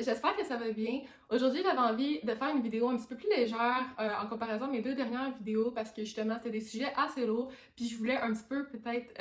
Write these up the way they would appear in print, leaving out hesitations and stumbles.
J'espère que ça va bien. Aujourd'hui, j'avais envie de faire une vidéo un petit peu plus légère en comparaison de mes deux dernières vidéos parce que justement, c'était des sujets assez lourds puis je voulais un petit peu peut-être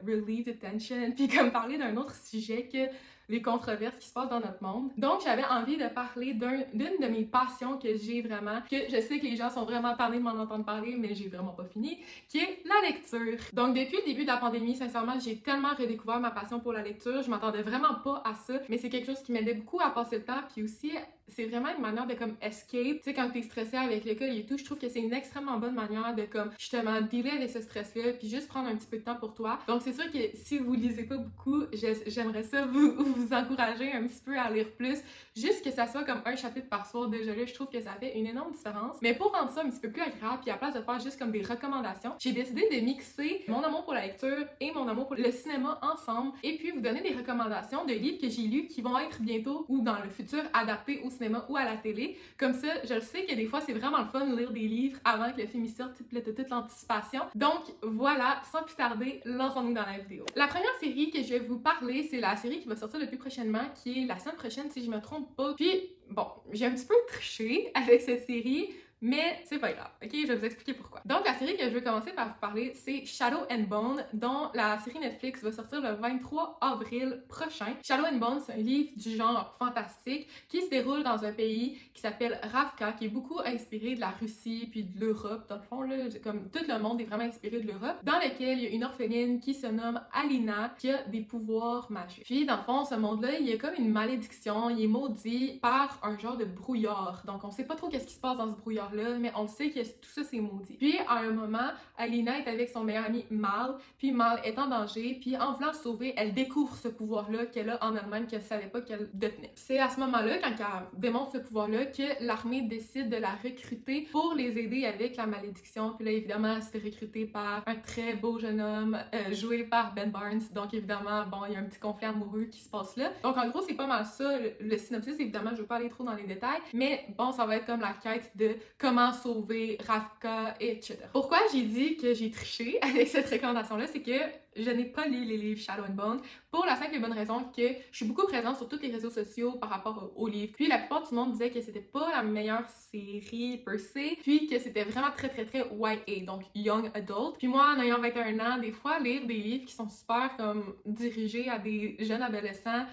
relieve the tension puis comme parler d'un autre sujet que les controverses qui se passent dans notre monde. Donc, j'avais envie de parler d'une de mes passions que j'ai vraiment, que je sais que les gens sont vraiment tannés de m'en entendre parler, mais j'ai vraiment pas fini, qui est la lecture. Donc, depuis le début de la pandémie, sincèrement, j'ai tellement redécouvert ma passion pour la lecture. Je m'attendais vraiment pas à ça, mais c'est quelque chose qui m'aidait beaucoup à passer le temps, puis aussi c'est vraiment une manière de comme escape. Tu sais, quand t'es stressé avec l'école et tout, je trouve que c'est une extrêmement bonne manière de comme justement dealer avec ce stress-là, puis juste prendre un petit peu de temps pour toi. Donc c'est sûr que si vous lisez pas beaucoup, j'aimerais ça vous encourager un petit peu à lire plus, juste que ça soit comme un chapitre par soir. Déjà là, je trouve que ça fait une énorme différence. Mais pour rendre ça un petit peu plus agréable, puis à la place de faire juste comme des recommandations, j'ai décidé de mixer mon amour pour la lecture et mon amour pour le cinéma ensemble, et puis vous donner des recommandations de livres que j'ai lus qui vont être bientôt ou dans le futur adaptés au cinéma ou à la télé. Comme ça, je le sais que des fois, c'est vraiment le fun de lire des livres avant que le film y sorte, puis là, t'as toute l'anticipation. Donc voilà, sans plus tarder, lançons-nous dans la vidéo. La première série que je vais vous parler, c'est la série qui va sortir le plus prochainement, qui est la semaine prochaine, si je me trompe pas. Puis, bon, j'ai un petit peu triché avec cette série, mais c'est pas grave, ok? Je vais vous expliquer pourquoi. Donc, la série que je veux commencer par vous parler, c'est Shadow and Bone, dont la série Netflix va sortir le 23 avril prochain. Shadow and Bone, c'est un livre du genre fantastique qui se déroule dans un pays qui s'appelle Ravka, qui est beaucoup inspiré de la Russie puis de l'Europe. Dans le fond, là, comme tout le monde est vraiment inspiré de l'Europe, dans lequel il y a une orpheline qui se nomme Alina, qui a des pouvoirs magiques. Puis, dans le fond, ce monde-là, il y a comme une malédiction, il est maudit par un genre de brouillard. Donc, on sait pas trop qu'est-ce qui se passe dans ce brouillard là, mais on sait que tout ça c'est maudit. Puis à un moment, Alina est avec son meilleur ami Mal, puis Mal est en danger, puis en voulant le sauver, elle découvre ce pouvoir-là qu'elle a en elle-même, qu'elle savait pas qu'elle détenait. C'est à ce moment-là, quand elle démontre ce pouvoir-là, que l'armée décide de la recruter pour les aider avec la malédiction. Puis là, évidemment, elle se fait recruter par un très beau jeune homme, joué par Ben Barnes. Donc évidemment, bon, il y a un petit conflit amoureux qui se passe là. Donc en gros, c'est pas mal ça, le synopsis. Évidemment, je veux pas aller trop dans les détails, mais bon, ça va être comme la quête de comment sauver Ravka, etc. Pourquoi j'ai dit que j'ai triché avec cette recommandation-là, c'est que je n'ai pas lu les livres Shadow and Bone pour la simple et bonne raison que je suis beaucoup présente sur tous les réseaux sociaux par rapport aux livres. Puis la plupart du monde disait que c'était pas la meilleure série per se, puis que c'était vraiment très YA, donc Young Adult. Puis moi, en ayant 21 ans, des fois, lire des livres qui sont super comme dirigés à des jeunes adolescents,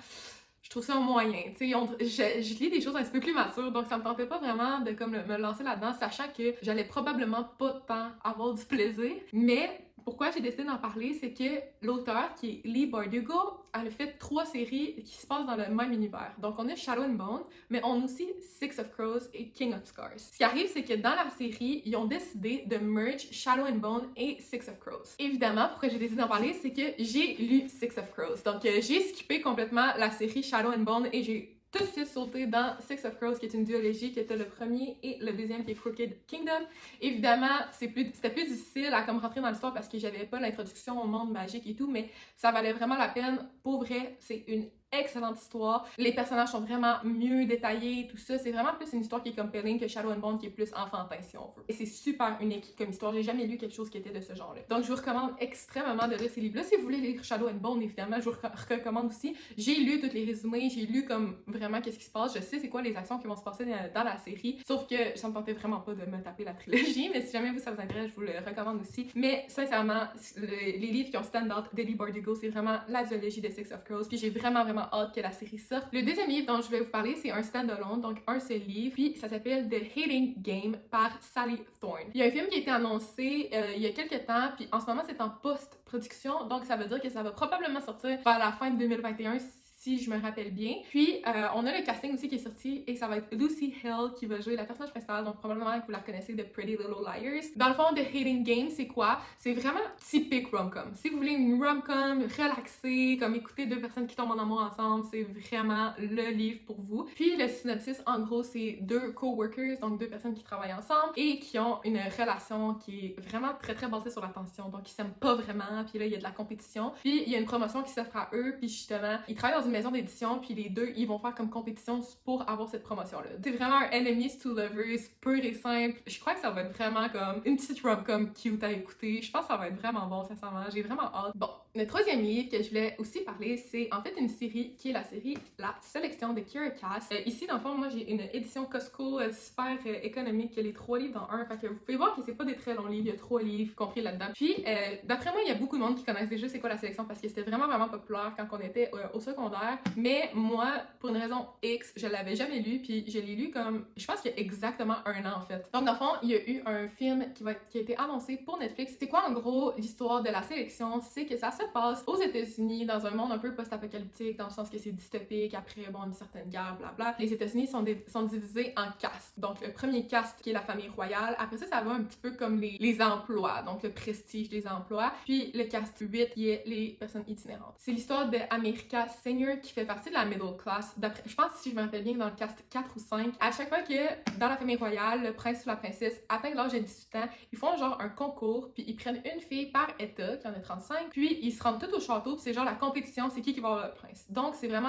je trouve ça moyen, tu sais, je lis des choses un petit peu plus matures, donc ça me tentait pas vraiment de comme me lancer là-dedans, sachant que j'allais probablement pas tant avoir du plaisir. Mais pourquoi j'ai décidé d'en parler, c'est que l'auteur, qui est Leigh Bardugo, elle a fait 3 séries qui se passent dans le même univers. Donc on a Shadow and Bone, mais on a aussi Six of Crows et King of Scars. Ce qui arrive, c'est que dans la série, ils ont décidé de merge Shadow and Bone et Six of Crows. Évidemment, pourquoi j'ai décidé d'en parler, c'est que j'ai lu Six of Crows. Donc j'ai skippé complètement la série Shadow and Bone et j'ai tout de suite sauté dans Six of Crows, qui est une duologie, qui était le premier et le deuxième, qui est Crooked Kingdom. Évidemment, c'était plus difficile à comme rentrer dans l'histoire parce que j'avais pas l'introduction au monde magique et tout, mais ça valait vraiment la peine. Pour vrai, c'est une excellente histoire. Les personnages sont vraiment mieux détaillés, tout ça. C'est vraiment plus une histoire qui est compelling que Shadow and Bone, qui est plus enfantin, si on veut. Et c'est super unique comme histoire. J'ai jamais lu quelque chose qui était de ce genre-là. Donc, je vous recommande extrêmement de lire ces livres-là. Si vous voulez lire Shadow and Bone, évidemment, je vous recommande aussi. J'ai lu tous les résumés, j'ai lu comme vraiment qu'est-ce qui se passe. Je sais c'est quoi les actions qui vont se passer dans la série. Sauf que ça me tentait vraiment pas de me taper la trilogie, mais si jamais vous, ça vous intéresse, je vous le recommande aussi. Mais sincèrement, les livres qui ont stand-out de Leigh Bardugo, c'est vraiment la duologie de Six of Crows. Puis j'ai vraiment hâte que la série sorte. Le deuxième livre dont je vais vous parler, c'est un stand-alone, donc un seul livre, puis ça s'appelle The Hating Game par Sally Thorne. Il y a un film qui a été annoncé il y a quelques temps, puis en ce moment c'est en post-production, donc ça veut dire que ça va probablement sortir vers la fin de 2021 si je me rappelle bien. Puis, on a le casting aussi qui est sorti et ça va être Lucy Hale qui va jouer la personnage principale, donc probablement que vous la reconnaissez de Pretty Little Liars. Dans le fond, The Hating Game, c'est quoi? C'est vraiment typique rom-com. Si vous voulez une rom-com relaxée, comme écouter deux personnes qui tombent en amour ensemble, c'est vraiment le livre pour vous. Puis, le synopsis, en gros, c'est 2 co-workers, donc 2 personnes qui travaillent ensemble et qui ont une relation qui est vraiment très basée sur l'attention. Donc, ils s'aiment pas vraiment, puis là, il y a de la compétition. Puis, il y a une promotion qui s'offre à eux, puis justement, ils travaillent dans une maison d'édition, puis les deux, ils vont faire comme compétition pour avoir cette promotion-là. C'est vraiment un enemies to lovers, pur et simple. Je crois que ça va être vraiment comme une petite rom-com cute à écouter. Je pense que ça va être vraiment bon, sincèrement. J'ai vraiment hâte. Bon, le troisième livre que je voulais aussi parler, c'est en fait une série qui est la série La Sélection de Kiera Cass. Ici, dans le fond, moi, j'ai une édition Costco super économique. Il y a les 3 livres dans un. Fait que vous pouvez voir que c'est pas des très longs livres. Il y a 3 livres compris là-dedans. Puis, d'après moi, il y a beaucoup de monde qui connaissent déjà c'est quoi la sélection parce que c'était vraiment populaire quand on était au secondaire. Mais moi, pour une raison X, je l'avais jamais lu. Puis, je l'ai lu comme, je pense qu'il y a exactement 1 an en fait. Donc, dans le fond, il y a eu un film qui a été annoncé pour Netflix. C'est quoi en gros l'histoire de la sélection? C'est que ça se passe aux États-Unis dans un monde un peu post-apocalyptique, dans le sens que c'est dystopique, après bon, une certaine guerre, blabla. Les États-Unis sont divisés en castes. Donc le premier caste qui est la famille royale, après ça va un petit peu comme les emplois, donc le prestige des emplois, puis le caste 8 qui est les personnes itinérantes. C'est l'histoire d'America Senior qui fait partie de la middle class. Je pense, si je me rappelle bien, dans le caste 4 ou 5, à chaque fois que dans la famille royale, le prince ou la princesse atteint l'âge de 18 ans, ils font genre un concours, puis ils prennent une fille par état, qui en a 35, puis ils se rendent tous au château, puis c'est genre la compétition, c'est qui va avoir le prince. Donc c'est vraiment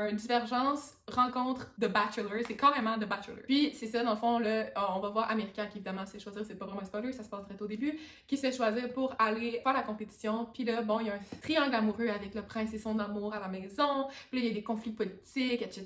une divergence, rencontre de bachelor, c'est carrément de bachelor. Puis c'est ça, dans le fond, là, on va voir America qui évidemment se fait choisir, c'est pas vraiment un spoiler, ça se passe très au début, qui se fait choisir pour aller faire la compétition, puis là, bon, il y a un triangle amoureux avec le prince et son amour à la maison, puis là, il y a des conflits politiques, etc.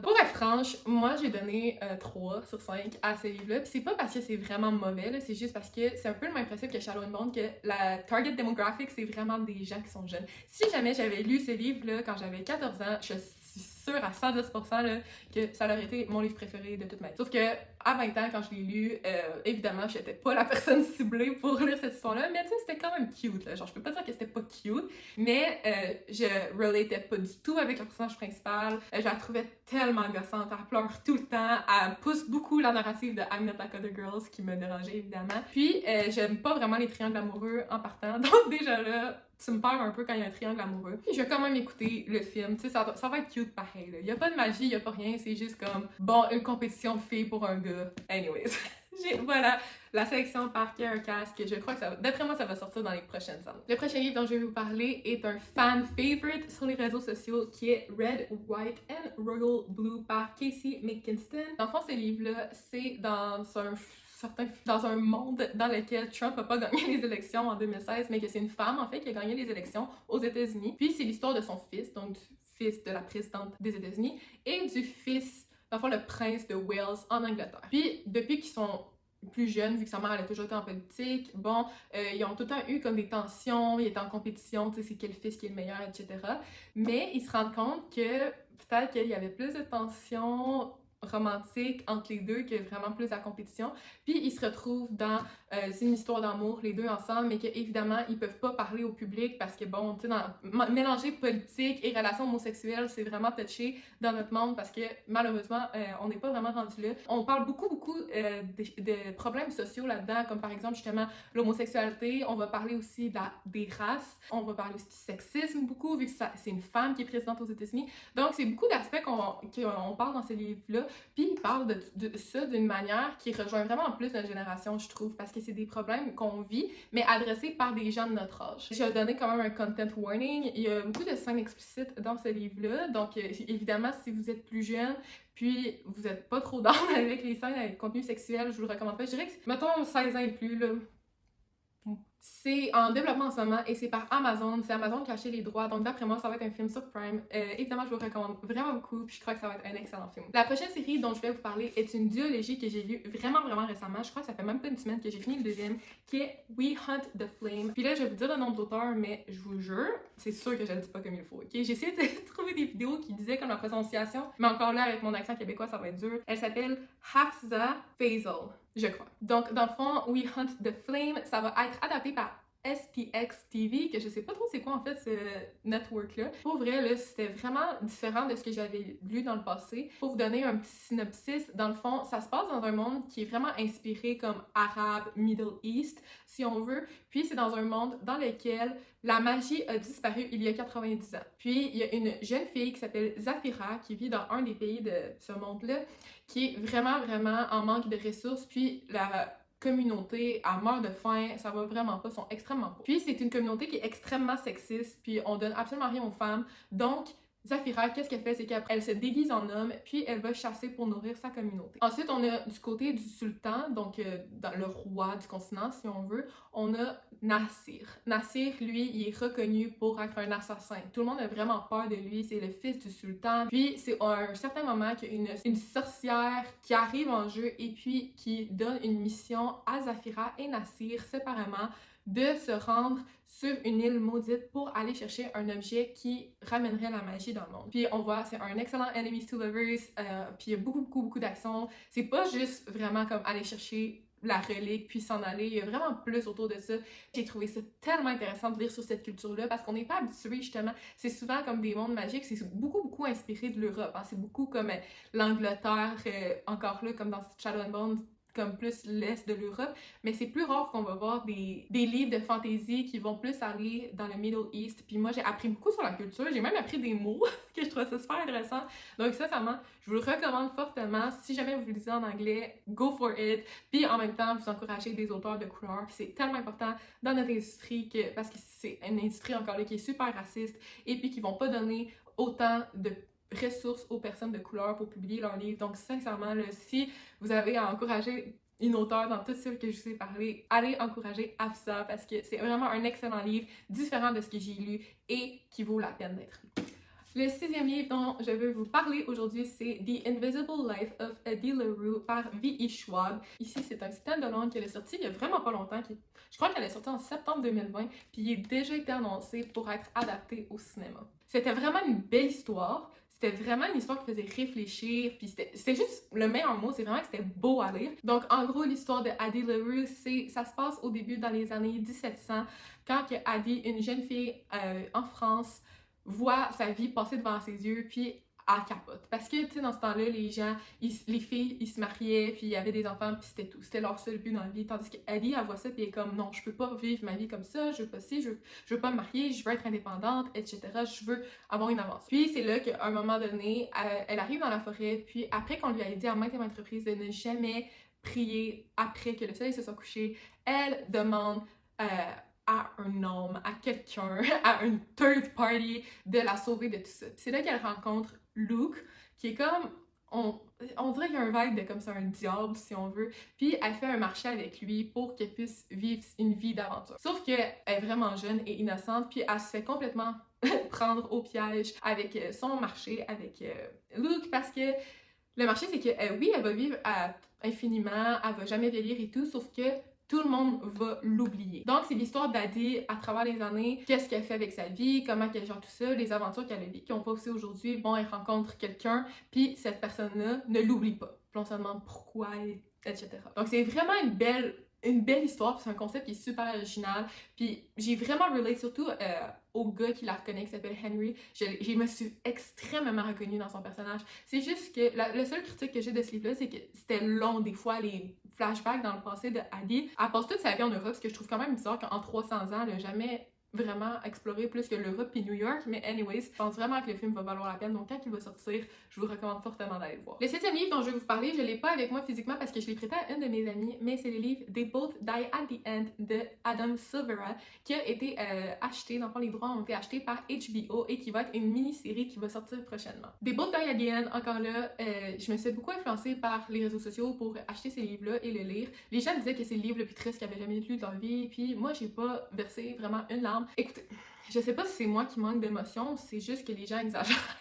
Pour être franche, moi, j'ai donné 3 sur 5 à ce livre-là, puis c'est pas parce que c'est vraiment mauvais, là, c'est juste parce que c'est un peu le même principe que Shadow and Bone, que la target demographic, c'est vraiment des gens qui sont jeunes. Si jamais j'avais lu ce livre-là quand j'avais 14 ans, je suis sûre à 110% là, que ça aurait été mon livre préféré de toute ma vie. Sauf que à 20 ans, quand je l'ai lu, évidemment, j'étais pas la personne ciblée pour lire cette histoire-là, mais tu sais, c'était quand même cute. Là. Genre, je peux pas dire que c'était pas cute, mais je relatais pas du tout avec le personnage principal. Je la trouvais tellement gossante. Elle pleure tout le temps. Elle pousse beaucoup la narrative de I'm Not Like Other Girls, qui me dérangeait évidemment. Puis, j'aime pas vraiment les triangles amoureux en partant. Donc, déjà là, tu me perds un peu quand il y a un triangle amoureux. Puis je vais quand même écouter le film, tu sais, ça va être cute pareil, là. Il y a pas de magie, il y a pas rien, c'est juste comme, bon, une compétition de filles pour un gars. Anyways. Voilà, la sélection par Kiera Cass, que je crois que d'après moi, ça va sortir dans les prochaines années. Le prochain livre dont je vais vous parler est un fan favorite sur les réseaux sociaux qui est Red, White and Royal Blue par Casey McKinston. Dans le fond, ce livre-là, c'est dans un monde dans lequel Trump n'a pas gagné les élections en 2016, mais que c'est une femme, en fait, qui a gagné les élections aux États-Unis. Puis c'est l'histoire de son fils, donc du fils de la présidente des États-Unis, et du fils, dans le fond, le prince de Wales en Angleterre. Puis depuis qu'ils sont plus jeunes, vu que sa mère elle a toujours été en politique, bon, ils ont tout le temps eu comme des tensions, ils étaient en compétition, tu sais, c'est quel fils qui est le meilleur, etc. Mais ils se rendent compte que peut-être qu'il y avait plus de tensions romantique entre les deux que vraiment plus la compétition. Puis ils se retrouvent dans une histoire d'amour, les deux ensemble, mais qu'évidemment, ils peuvent pas parler au public parce que, bon, tu sais, mélanger politique et relations homosexuelles, c'est vraiment touché dans notre monde parce que, malheureusement, on n'est pas vraiment rendu là. On parle beaucoup de problèmes sociaux là-dedans, comme par exemple, justement, l'homosexualité. On va parler aussi des races. On va parler aussi du sexisme beaucoup, vu que c'est une femme qui est présidente aux États-Unis. Donc, c'est beaucoup d'aspects qu'on parle dans ces livres-là. Puis il parle de ça d'une manière qui rejoint vraiment en plus notre génération, je trouve, parce que c'est des problèmes qu'on vit, mais adressés par des gens de notre âge. J'ai donné quand même un content warning. Il y a beaucoup de scènes explicites dans ce livre-là, donc évidemment, si vous êtes plus jeune, puis vous êtes pas trop down avec les scènes, avec le contenu sexuel, je vous le recommande pas. Je dirais que, mettons, 16 ans et plus, là. C'est en développement en ce moment et c'est par Amazon. C'est Amazon qui a acheté les droits. Donc d'après moi, ça va être un film sur Prime. Évidemment, je vous le recommande vraiment beaucoup. Puis je crois que ça va être un excellent film. La prochaine série dont je vais vous parler est une duologie que j'ai lue vraiment récemment. Je crois que ça fait même pas une semaine que j'ai fini le deuxième, qui est We Hunt the Flame. Puis là, je vais vous dire le nom de l'auteur, mais je vous jure, c'est sûr que je le dis pas comme il faut. Ok, j'ai essayé de trouver des vidéos qui disaient comme la prononciation, mais encore là, avec mon accent québécois, ça va être dur. Elle s'appelle Hafsa Faisal, je crois. Donc dans le fond, We Hunt the Flame, ça va être adapté par SPX TV, que je sais pas trop c'est quoi en fait ce network-là. Pour vrai, là, c'était vraiment différent de ce que j'avais lu dans le passé. Pour vous donner un petit synopsis, dans le fond, ça se passe dans un monde qui est vraiment inspiré comme arabe, Middle East, si on veut. Puis c'est dans un monde dans lequel la magie a disparu il y a 90 ans. Puis il y a une jeune fille qui s'appelle Zafira qui vit dans un des pays de ce monde-là, qui est vraiment en manque de ressources. Puis la communauté à meurt de faim, ça va vraiment pas, sont extrêmement pauvres. Puis c'est une communauté qui est extrêmement sexiste, puis on donne absolument rien aux femmes, donc Zafira, qu'est-ce qu'elle fait? C'est qu'elle se déguise en homme, puis elle va chasser pour nourrir sa communauté. Ensuite, on a du côté du sultan, donc dans le roi du continent, si on veut, on a Nasir. Nasir, lui, il est reconnu pour être un assassin. Tout le monde a vraiment peur de lui, c'est le fils du sultan. Puis, c'est à un certain moment qu'il y a une sorcière qui arrive en jeu et puis qui donne une mission à Zafira et Nasir séparément de se rendre sur une île maudite pour aller chercher un objet qui ramènerait la magie dans le monde. Puis on voit, c'est un excellent Enemies to Lovers, puis il y a beaucoup d'action. C'est pas juste vraiment comme aller chercher la relique puis s'en aller, il y a vraiment plus autour de ça. J'ai trouvé ça tellement intéressant de lire sur cette culture-là parce qu'on n'est pas habitué justement, c'est souvent comme des mondes magiques, c'est beaucoup inspiré de l'Europe, hein. C'est beaucoup comme l'Angleterre, encore là comme dans Shadow and Bone, comme plus l'est de l'Europe, mais c'est plus rare qu'on va voir des livres de fantasy qui vont plus aller dans le Middle East. Puis moi, j'ai appris beaucoup sur la culture, j'ai même appris des mots que je trouvais ça super intéressant. Donc sincèrement, je vous le recommande fortement. Si jamais vous le lisez en anglais, go for it. Puis en même temps, vous encouragez des auteurs de couleur. C'est tellement important dans notre industrie parce que c'est une industrie encore là qui est super raciste et puis qui vont pas donner autant de ressources aux personnes de couleur pour publier leurs livres. Donc, sincèrement, là, si vous avez à encourager une auteure dans tout ce que je vous ai parlé, allez encourager Afsa parce que c'est vraiment un excellent livre, différent de ce que j'ai lu et qui vaut la peine d'être lu. Le 6e livre dont je veux vous parler aujourd'hui, c'est The Invisible Life of Eddie LaRue par V.E. Schwab. Ici, c'est un stand-alone qui est sorti il y a vraiment pas longtemps. Je crois qu'elle est sortie en septembre 2020, puis il a déjà été annoncé pour être adapté au cinéma. C'était vraiment une belle histoire. C'était vraiment une histoire qui faisait réfléchir, puis c'était juste, le meilleur mot, c'est vraiment que c'était beau à lire. Donc, en gros, l'histoire de Addie LaRue, ça se passe au début dans les années 1700, quand que Addie, une jeune fille en France, voit sa vie passer devant ses yeux, puis elle capote. Parce que, tu sais, dans ce temps-là, les filles, ils se mariaient, puis il y avait des enfants, puis c'était tout. C'était leur seul but dans la vie. Tandis qu'Addie, elle voit ça, puis elle est comme, non, je peux pas vivre ma vie comme ça, je veux pas ci, je veux pas me marier, je veux être indépendante, etc. Je veux avoir une avance. Puis c'est là qu'à un moment donné, elle arrive dans la forêt, puis après qu'on lui a dit à maintes et maintes reprises de ne jamais prier après que le soleil se soit couché, elle demande à un homme, à quelqu'un, à une third party, de la sauver de tout ça. C'est là qu'elle rencontre Luke, qui est comme, on dirait qu'il y a un vibe de comme ça, un diable si on veut, puis elle fait un marché avec lui pour qu'elle puisse vivre une vie d'aventure. Sauf qu'elle est vraiment jeune et innocente, puis elle se fait complètement prendre au piège avec son marché, avec Luke, parce que le marché, c'est que oui, elle va vivre infiniment, elle va jamais vieillir et tout, sauf que tout le monde va l'oublier. Donc, c'est l'histoire d'Addie à travers les années, qu'est-ce qu'elle fait avec sa vie, comment qu'elle gère tout ça, les aventures qu'elle a vécues. On voit aussi aujourd'hui, bon, elle rencontre quelqu'un, puis cette personne-là ne l'oublie pas. Puis on se demande pourquoi, etc. Donc, c'est vraiment une belle histoire, c'est un concept qui est super original, puis j'ai vraiment relate surtout au gars qui la reconnaît, qui s'appelle Henry. Je me suis extrêmement reconnue dans son personnage. C'est juste que le seul critique que j'ai de ce livre-là, c'est que c'était long, des fois, les flashbacks dans le passé de Addie. Elle passe toute sa vie en Europe, ce que je trouve quand même bizarre qu'en 300 ans, elle n'a jamais vraiment exploré plus que l'Europe et New York, mais anyways, je pense vraiment que le film va valoir la peine, donc quand il va sortir, je vous recommande fortement d'aller le voir. Le 7e livre dont je vais vous parler, je l'ai pas avec moi physiquement parce que je l'ai prêté à une de mes amies, mais c'est le livre They Both Die at the End de Adam Silvera, qui a été acheté, dans le fond les droits ont été achetés par HBO et qui va être une mini-série qui va sortir prochainement. They Both Die at the End, encore là, je me suis beaucoup influencée par les réseaux sociaux pour acheter ces livres-là et le lire. Les gens disaient que c'est le livre le plus triste qu'ils avaient jamais lu de leur vie, puis moi j'ai pas versé vraiment une larme. Écoutez, je sais pas si c'est moi qui manque d'émotion, c'est juste que les gens exagèrent.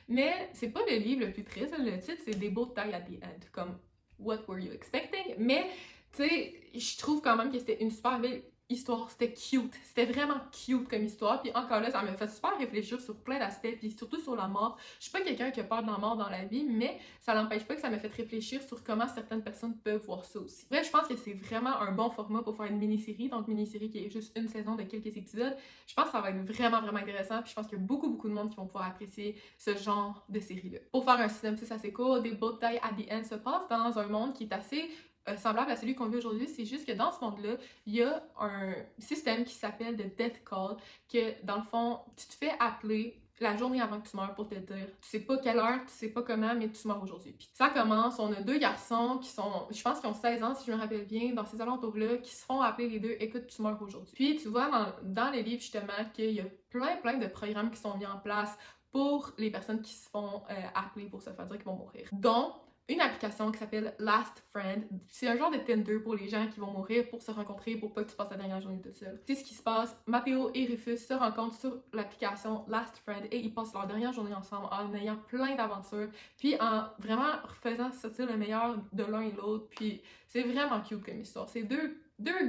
Mais c'est pas le livre le plus triste, le titre c'est They Both Die at the End, comme What Were You Expecting? Mais, tu sais, je trouve quand même que c'était une super belle histoire, c'était cute, c'était vraiment cute comme histoire, puis encore là, ça m'a fait super réfléchir sur plein d'aspects, puis surtout sur la mort. Je suis pas quelqu'un qui a peur de la mort dans la vie, mais ça n'empêche pas que ça m'a fait réfléchir sur comment certaines personnes peuvent voir ça aussi. Bref, je pense que c'est vraiment un bon format pour faire une mini-série, donc mini-série qui est juste une saison de quelques épisodes. Je pense que ça va être vraiment intéressant, puis je pense qu'il y a beaucoup de monde qui vont pouvoir apprécier ce genre de série-là. Pour faire un synopsis assez court, They Both Die at the End se passe dans un monde qui est assez semblable à celui qu'on vit aujourd'hui, c'est juste que dans ce monde-là, il y a un système qui s'appelle le Death Call, que dans le fond, tu te fais appeler la journée avant que tu meurs pour te dire, tu sais pas quelle heure, tu sais pas comment, mais tu meurs aujourd'hui. Puis ça commence, on a deux garçons qui sont, je pense qu'ils ont 16 ans si je me rappelle bien, dans ces alentours-là, qui se font appeler les deux, écoute, tu meurs aujourd'hui. Puis tu vois dans les livres justement qu'il y a plein de programmes qui sont mis en place pour les personnes qui se font appeler pour se faire dire qu'ils vont mourir. Donc, une application qui s'appelle Last Friend. C'est un genre de Tinder pour les gens qui vont mourir pour se rencontrer pour pas que tu passes la dernière journée toute seule. C'est ce qui se passe. Matteo et Rufus se rencontrent sur l'application Last Friend et ils passent leur dernière journée ensemble en ayant plein d'aventures, puis en vraiment faisant sortir le meilleur de l'un et l'autre. Puis c'est vraiment cute comme histoire. C'est deux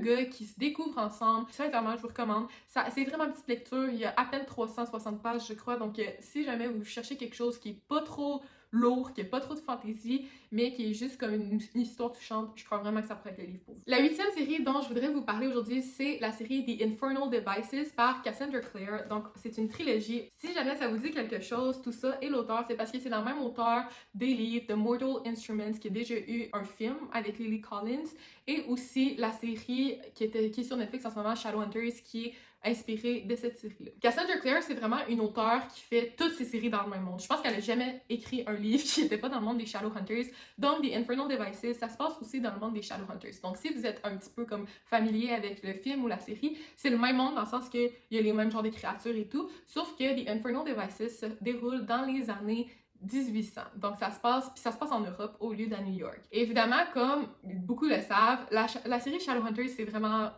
gars qui se découvrent ensemble. Sincèrement, je vous recommande. C'est vraiment une petite lecture. Il y a à peine 360 pages, je crois. Donc, si jamais vous cherchez quelque chose qui est pas trop lourd, qui n'a pas trop de fantaisie, mais qui est juste comme une histoire touchante, je crois vraiment que ça pourrait être le livre pour vous. La 8e série dont je voudrais vous parler aujourd'hui, c'est la série The Infernal Devices par Cassandra Clare. Donc, c'est une trilogie. Si jamais ça vous dit quelque chose, tout ça, et l'auteur, c'est parce que c'est dans le même auteur des livres de Mortal Instruments, qui a déjà eu un film avec Lily Collins, et aussi la série qui est sur Netflix en ce moment, Shadowhunters, qui est inspirée de cette série-là. Cassandra Clare, c'est vraiment une auteure qui fait toutes ses séries dans le même monde. Je pense qu'elle a jamais écrit un livre qui n'était pas dans le monde des Shadowhunters. Donc, The Infernal Devices, ça se passe aussi dans le monde des Shadowhunters. Donc, si vous êtes un petit peu comme familier avec le film ou la série, c'est le même monde dans le sens qu'il y a les mêmes genres de créatures et tout, sauf que The Infernal Devices se déroule dans les années 1800. Donc ça se passe en Europe au lieu d'à New York. Et évidemment, comme beaucoup le savent, la série Shadowhunters, c'est vraiment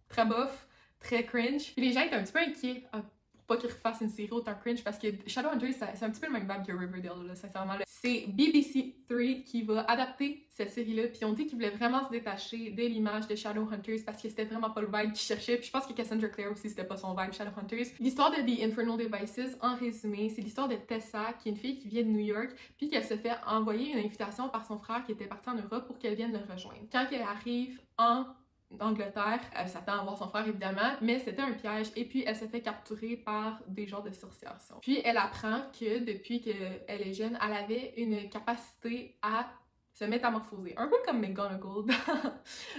très bof, très cringe. Puis les gens étaient un petit peu inquiets pour pas qu'ils refassent une série autant cringe parce que Shadowhunters, c'est un petit peu le même vibe que Riverdale, là, sincèrement. Là. C'est BBC 3 qui va adapter cette série-là, puis on dit qu'ils voulaient vraiment se détacher de l'image de Shadowhunters parce que c'était vraiment pas le vibe qu'ils cherchaient. Puis je pense que Cassandra Clare aussi, c'était pas son vibe Shadowhunters. L'histoire de The Infernal Devices, en résumé, c'est l'histoire de Tessa, qui est une fille qui vient de New York, puis qu'elle se fait envoyer une invitation par son frère qui était parti en Europe pour qu'elle vienne le rejoindre. Quand elle arrive en Angleterre, elle s'attend à voir son frère évidemment, mais c'était un piège et puis elle se fait capturer par des genres de sorcières. Puis elle apprend que depuis qu'elle est jeune, elle avait une capacité à se métamorphoser, un peu comme McGonagall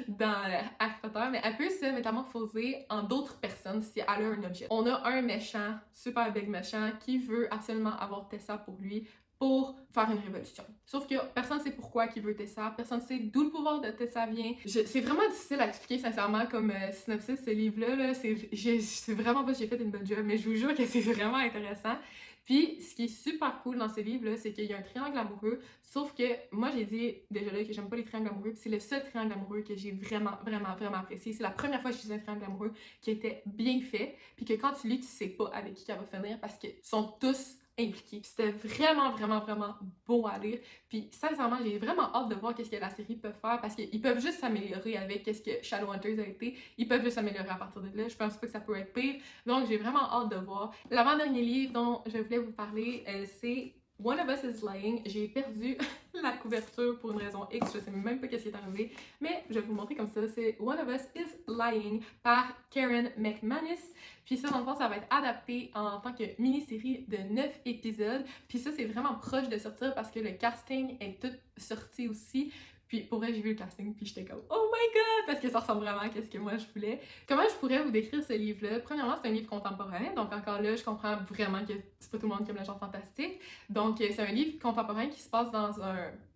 dans Harry Potter, mais elle peut se métamorphoser en d'autres personnes si elle a un objet. On a un méchant, super big méchant, qui veut absolument avoir Tessa pour lui, pour faire une révolution. Sauf que personne ne sait pourquoi il veut Tessa, personne ne sait d'où le pouvoir de Tessa vient. C'est vraiment difficile à expliquer sincèrement comme synopsis ce livre-là. Là. C'est vraiment pas que j'ai fait une bonne job, mais je vous jure que c'est vraiment intéressant. Puis, ce qui est super cool dans ce livre-là, c'est qu'il y a un triangle amoureux, sauf que moi, j'ai dit déjà là que j'aime pas les triangles amoureux, puis c'est le seul triangle amoureux que j'ai vraiment apprécié. C'est la première fois que je suis un triangle amoureux qui était bien fait, puis que quand tu lis, tu sais pas avec qui elle va finir, parce qu'ils sont tous impliqués. C'était vraiment beau à lire. Puis sincèrement, j'ai vraiment hâte de voir qu'est-ce que la série peut faire parce qu'ils peuvent juste s'améliorer avec qu'est-ce que Shadowhunters a été. Ils peuvent juste s'améliorer à partir de là. Je pense pas que ça peut être pire. Donc j'ai vraiment hâte de voir. L'avant-dernier livre dont je voulais vous parler, c'est One of Us is Lying. J'ai perdu la couverture pour une raison X, je sais même pas qu'est-ce qui est arrivé, mais je vais vous montrer comme ça. C'est One of Us is Lying par Karen McManus. Puis ça, dans le fond, ça va être adapté en tant que mini-série de 9 épisodes. Puis ça, c'est vraiment proche de sortir parce que le casting est tout sorti aussi. Puis pour vrai, j'ai vu le casting, puis j'étais comme « Oh my god! » Parce que ça ressemble vraiment à ce que moi je voulais. Comment je pourrais vous décrire ce livre-là? Premièrement, c'est un livre contemporain, donc encore là, je comprends vraiment que c'est pas tout le monde qui aime le genre fantastique. Donc c'est un livre contemporain qui se passe dans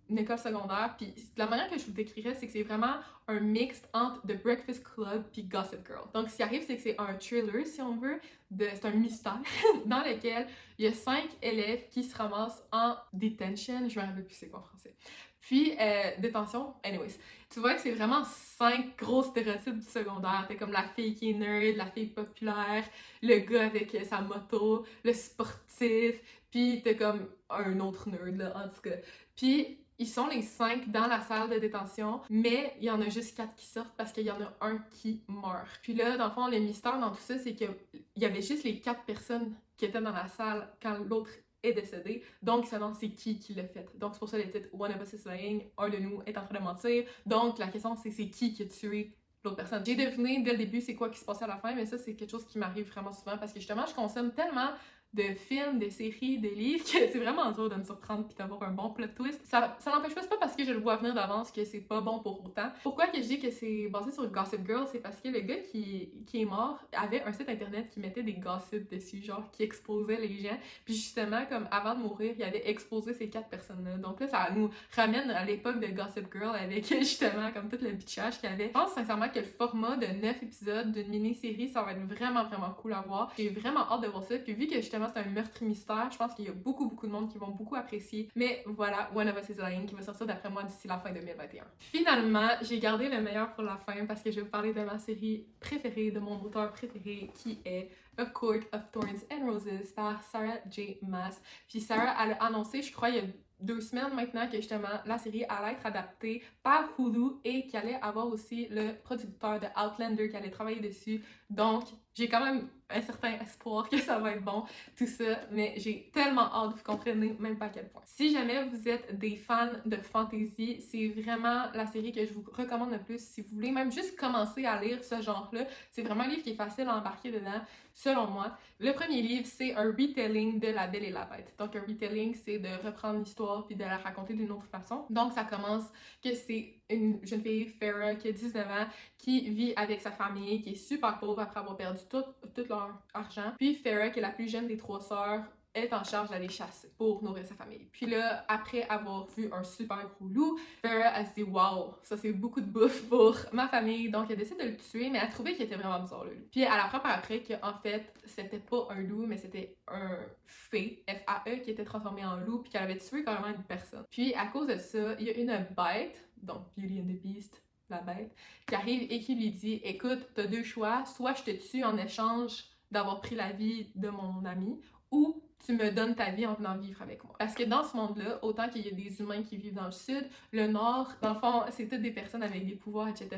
une école secondaire, puis la manière que je vous décrirais, c'est que c'est vraiment un mix entre The Breakfast Club puis Gossip Girl. Donc ce qui arrive, c'est que c'est un thriller, si on veut, c'est un mystère dans lequel il y a 5 élèves qui se ramassent en detention, je me rappelle plus c'est quoi en français. Puis, détention, anyways. Tu vois que c'est vraiment 5 gros stéréotypes du secondaire. T'as comme la fille qui est nerd, la fille populaire, le gars avec sa moto, le sportif, puis t'as comme un autre nerd, là, en tout cas. Puis, ils sont les 5 dans la salle de détention, mais il y en a juste 4 qui sortent parce qu'il y en a un qui meurt. Puis là, dans le fond, le mystère dans tout ça, c'est qu'il y avait juste les 4 personnes qui étaient dans la salle quand l'autre est décédé, donc ça c'est qui l'a fait. Donc c'est pour ça le titre One of Us is Lying, un de nous est en train de mentir. Donc la question c'est qui a tué l'autre personne. J'ai deviné dès le début c'est quoi qui se passait à la fin, mais ça c'est quelque chose qui m'arrive vraiment souvent parce que justement je consomme tellement de films, de séries, de livres, que c'est vraiment dur de me surprendre puis d'avoir un bon plot twist. Ça n'empêche pas, c'est pas parce que je le vois venir d'avance que c'est pas bon pour autant. Pourquoi que je dis que c'est basé sur Gossip Girl, c'est parce que le gars qui est mort avait un site internet qui mettait des gossips dessus, genre qui exposait les gens. Puis justement, comme avant de mourir, il avait exposé ces 4 personnes-là. Donc là, ça nous ramène à l'époque de Gossip Girl avec justement comme tout le bitchage qu'il y avait. Je pense sincèrement que le format de 9 épisodes d'une mini-série, ça va être vraiment cool à voir. J'ai vraiment hâte de voir ça. Puis vu que justement justement c'est un meurtre mystère. Je pense qu'il y a beaucoup de monde qui vont beaucoup apprécier. Mais voilà, One of Us is Lying qui va sortir d'après moi d'ici la fin 2021. Finalement, j'ai gardé le meilleur pour la fin parce que je vais vous parler de ma série préférée, de mon auteur préféré qui est A Court of Thorns and Roses par Sarah J. Maas. Puis Sarah, elle a annoncé, je crois, il y a 2 semaines maintenant que justement la série allait être adaptée par Hulu et qu'il allait avoir aussi le producteur de Outlander qui allait travailler dessus. Donc, j'ai quand même un certain espoir que ça va être bon, tout ça, mais j'ai tellement hâte, vous comprenez même pas à quel point. Si jamais vous êtes des fans de fantasy, c'est vraiment la série que je vous recommande le plus. Si vous voulez même juste commencer à lire ce genre-là, c'est vraiment un livre qui est facile à embarquer dedans, selon moi. Le premier livre, c'est un retelling de La Belle et la Bête. Donc, un retelling, c'est de reprendre l'histoire puis de la raconter d'une autre façon. Donc, ça commence que c'est une jeune fille, Farah, qui a 19 ans, qui vit avec sa famille, qui est super pauvre après avoir perdu tout leur argent. Puis Farah, qui est la plus jeune des 3 sœurs, est en charge d'aller chasser pour nourrir sa famille. Puis là, après avoir vu un super gros loup, Farah, elle se dit « Wow, ça c'est beaucoup de bouffe pour ma famille », donc elle décide de le tuer, mais elle trouvait qu'il était vraiment bizarre le loup. Puis elle apprend par après qu'en fait, c'était pas un loup, mais c'était un fée, F-A-E, qui était transformé en loup, puis qu'elle avait tué carrément une personne. Puis à cause de ça, il y a une bête, donc Beauty and the Beast, la bête, qui arrive et qui lui dit « Écoute, t'as 2 choix, soit je te tue en échange d'avoir pris la vie de mon ami, ou tu me donnes ta vie en venant vivre avec moi. » Parce que dans ce monde-là, autant qu'il y a des humains qui vivent dans le sud, le nord, dans le fond, c'est toutes des personnes avec des pouvoirs, etc.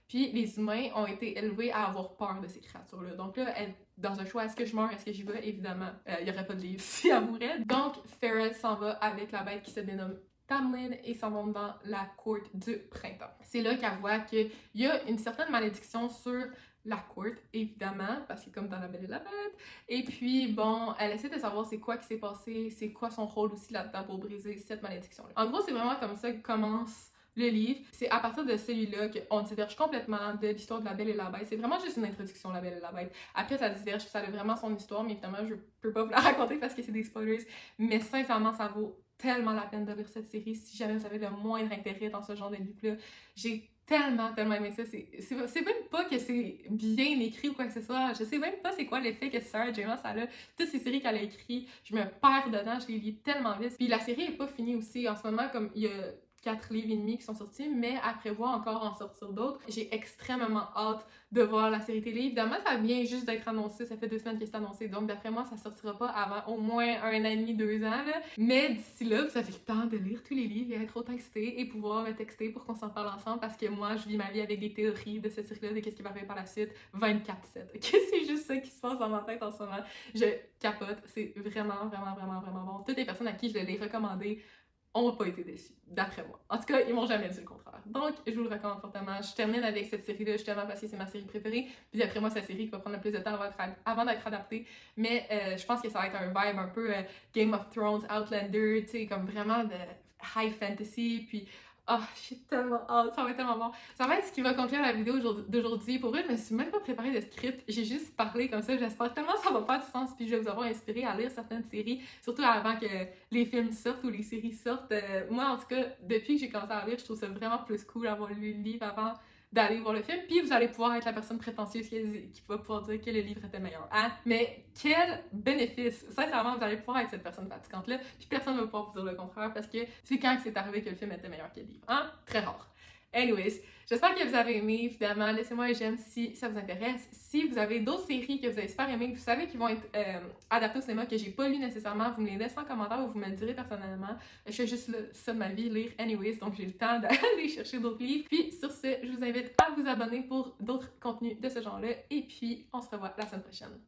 Puis les humains ont été élevés à avoir peur de ces créatures-là. Donc là, dans un choix, est-ce que je meurs, est-ce que j'y vais? Évidemment, il n'y aurait pas de livre si elle mourait. Donc, Farah s'en va avec la bête qui se dénomme Tamlin et s'en vont dans la cour du printemps. C'est là qu'elle voit qu'il y a une certaine malédiction sur la cour, évidemment, parce que comme dans La Belle et la Bête. Et puis, bon, elle essaie de savoir c'est quoi qui s'est passé, c'est quoi son rôle aussi là-dedans pour briser cette malédiction-là. En gros, c'est vraiment comme ça que commence le livre. C'est à partir de celui-là qu'on diverge complètement de l'histoire de La Belle et la Bête. C'est vraiment juste une introduction, La Belle et la Bête. Après, ça diverge, ça a vraiment son histoire, mais évidemment, je peux pas vous la raconter parce que c'est des spoilers. Mais sincèrement, ça vaut tellement la peine de lire cette série si jamais vous avez le moindre intérêt dans ce genre de livre-là. J'ai tellement aimé ça. C'est même pas que c'est bien écrit ou quoi que ce soit. Je sais même pas c'est quoi l'effet que Sarah J. Maas a là. Toutes ces séries qu'elle a écrites, je me perds dedans, je les lis tellement vite. Puis la série est pas finie aussi. En ce moment, comme il y a 4 livres et demi qui sont sortis, mais elle prévoit encore en sortir d'autres. J'ai extrêmement hâte de voir la série télé. Évidemment, ça vient juste d'être annoncé, ça fait 2 semaines que c'est annoncé, donc d'après moi, ça sortira pas avant au moins 1 an et demi, 2 ans. Là. Mais d'ici là, vous avez le temps de lire tous les livres et être autant excité et pouvoir me texter pour qu'on s'en parle ensemble parce que moi, je vis ma vie avec des théories de cette série-là, de qu'est-ce qui va arriver par la suite, 24/7. C'est juste ça qui se passe dans ma tête en ce moment. Je capote, c'est vraiment bon. Toutes les personnes à qui je l'ai recommandé ont pas été déçus, d'après moi. En tout cas, ils m'ont jamais dit le contraire. Donc, je vous le recommande fortement. Je termine avec cette série-là justement parce que c'est ma série préférée. Puis d'après moi, c'est la série qui va prendre le plus de temps avant d'être adaptée. Mais je pense que ça va être un vibe un peu Game of Thrones, Outlander, tu sais, comme vraiment de high fantasy. Puis oh, j'ai tellement hâte, ça va être tellement bon. Ça va être ce qui va conclure la vidéo d'aujourd'hui. Pour vrai, je me suis même pas préparée de script, j'ai juste parlé comme ça. J'espère tellement que ça va faire du sens, puis je vais vous avoir inspiré à lire certaines séries, surtout avant que les films sortent ou les séries sortent. Moi, en tout cas, depuis que j'ai commencé à lire, je trouve ça vraiment plus cool d'avoir lu le livre avant d'aller voir le film, puis vous allez pouvoir être la personne prétentieuse qui va pouvoir dire que le livre était meilleur. Hein? Mais quel bénéfice! Sincèrement, vous allez pouvoir être cette personne fatigante-là, puis personne ne va pouvoir vous dire le contraire, parce que c'est quand que c'est arrivé que le film était meilleur que le livre. Hein? Très rare. Anyways, j'espère que vous avez aimé, évidemment, laissez-moi un j'aime si ça vous intéresse. Si vous avez d'autres séries que vous avez super aimées, que vous savez qui vont être adaptées au cinéma, que j'ai pas lu nécessairement, vous me les laissez en commentaire ou vous me le direz personnellement. Je fais juste ça de ma vie, lire anyways, donc j'ai le temps d'aller chercher d'autres livres. Puis sur ce, je vous invite à vous abonner pour d'autres contenus de ce genre-là, et puis on se revoit la semaine prochaine.